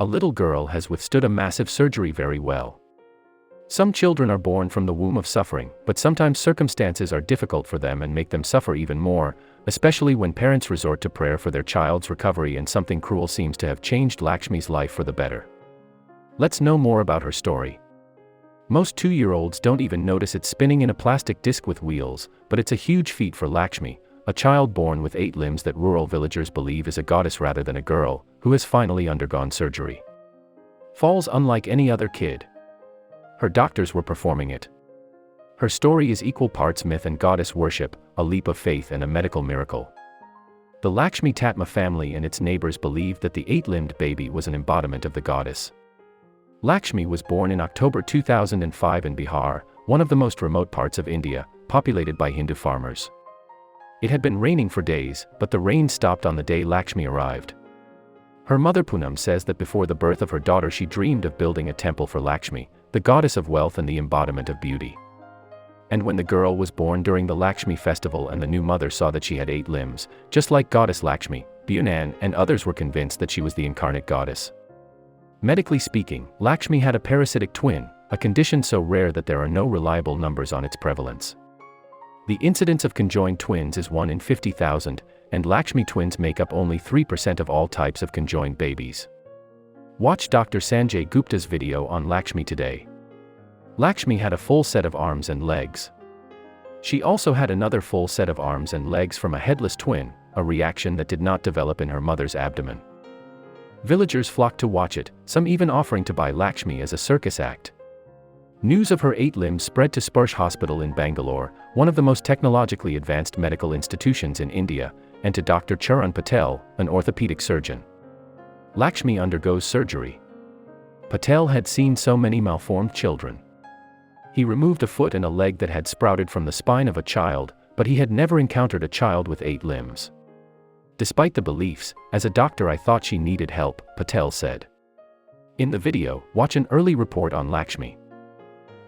A little girl has withstood a massive surgery very well. Some children are born from the womb of suffering, but sometimes circumstances are difficult for them and make them suffer even more, especially when parents resort to prayer for their child's recovery, and something cruel seems to have changed Lakshmi's life for the better. Let's know more about her story. Most 2-year-olds don't even notice it spinning in a plastic disc with wheels, but it's a huge feat for Lakshmi, a child born with 8 limbs that rural villagers believe is a goddess rather than a girl, who has finally undergone surgery. Falls unlike any other kid. Her doctors were performing it. Her story is equal parts myth and goddess worship, a leap of faith and a medical miracle. The Lakshmi Tatma family and its neighbors believed that the 8-limbed baby was an embodiment of the goddess. Lakshmi was born in October 2005 in Bihar, one of the most remote parts of India, populated by Hindu farmers. It had been raining for days, but the rain stopped on the day Lakshmi arrived. Her mother Poonam says that before the birth of her daughter she dreamed of building a temple for Lakshmi, the goddess of wealth and the embodiment of beauty. And when the girl was born during the Lakshmi festival and the new mother saw that she had 8 limbs, just like goddess Lakshmi, Bunan and others were convinced that she was the incarnate goddess. Medically speaking, Lakshmi had a parasitic twin, a condition so rare that there are no reliable numbers on its prevalence. The incidence of conjoined twins is 1 in 50,000, and Lakshmi twins make up only 3% of all types of conjoined babies. Watch Dr. Sanjay Gupta's video on Lakshmi today. Lakshmi had a full set of arms and legs. She also had another full set of arms and legs from a headless twin, a reaction that did not develop in her mother's abdomen. Villagers flocked to watch it, some even offering to buy Lakshmi as a circus act. News of her 8 limbs spread to Sparsh Hospital in Bangalore, one of the most technologically advanced medical institutions in India, and to Dr. Charan Patel, an orthopedic surgeon. Lakshmi undergoes surgery. Patel had seen so many malformed children. He removed a foot and a leg that had sprouted from the spine of a child, but he had never encountered a child with 8 limbs. Despite the beliefs, as a doctor I thought she needed help, Patel said. In the video, watch an early report on Lakshmi.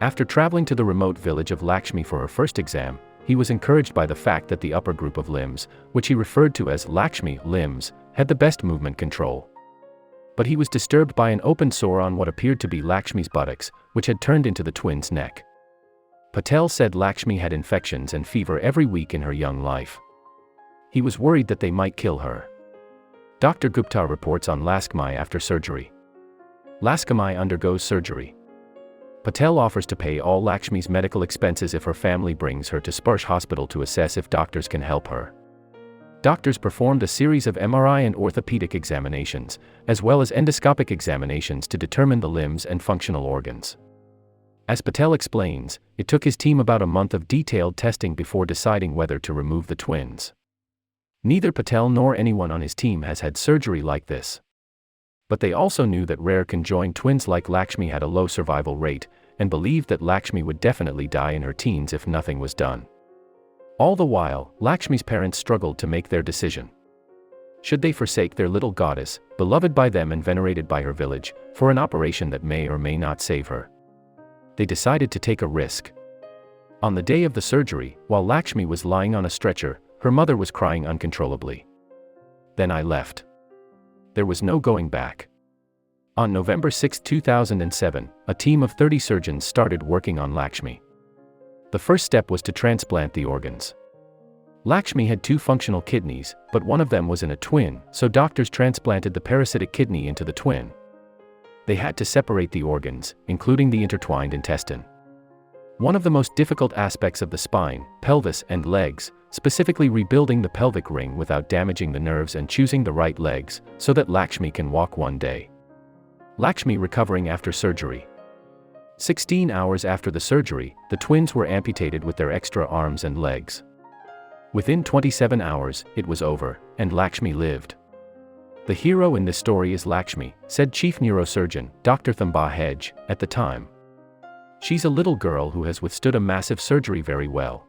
After traveling to the remote village of Lakshmi for her first exam, he was encouraged by the fact that the upper group of limbs, which he referred to as Lakshmi limbs, had the best movement control. But he was disturbed by an open sore on what appeared to be Lakshmi's buttocks, which had turned into the twins' neck. Patel said Lakshmi had infections and fever every week in her young life. He was worried that they might kill her. Dr. Gupta reports on Lakshmi after surgery. Lakshmi undergoes surgery. Patel offers to pay all Lakshmi's medical expenses if her family brings her to Sparsh Hospital to assess if doctors can help her. Doctors performed a series of MRI and orthopedic examinations, as well as endoscopic examinations to determine the limbs and functional organs. As Patel explains, it took his team about a month of detailed testing before deciding whether to remove the twins. Neither Patel nor anyone on his team has had surgery like this. But they also knew that rare conjoined twins like Lakshmi had a low survival rate, and believed that Lakshmi would definitely die in her teens if nothing was done. All the while, Lakshmi's parents struggled to make their decision. Should they forsake their little goddess, beloved by them and venerated by her village, for an operation that may or may not save her? They decided to take a risk. On the day of the surgery, while Lakshmi was lying on a stretcher, her mother was crying uncontrollably. Then I left. There was no going back. On November 6, 2007, a team of 30 surgeons started working on Lakshmi. The first step was to transplant the organs. Lakshmi had 2 functional kidneys, but one of them was in a twin, so doctors transplanted the parasitic kidney into the twin. They had to separate the organs, including the intertwined intestine. One of the most difficult aspects of the spine, pelvis, and legs, specifically rebuilding the pelvic ring without damaging the nerves and choosing the right legs, so that Lakshmi can walk one day. Lakshmi recovering after surgery. 16 hours after the surgery, the twins were amputated with their extra arms and legs. Within 27 hours, it was over, and Lakshmi lived. The hero in this story is Lakshmi, said Chief Neurosurgeon, Dr. Thamba Hedge, at the time. She's a little girl who has withstood a massive surgery very well.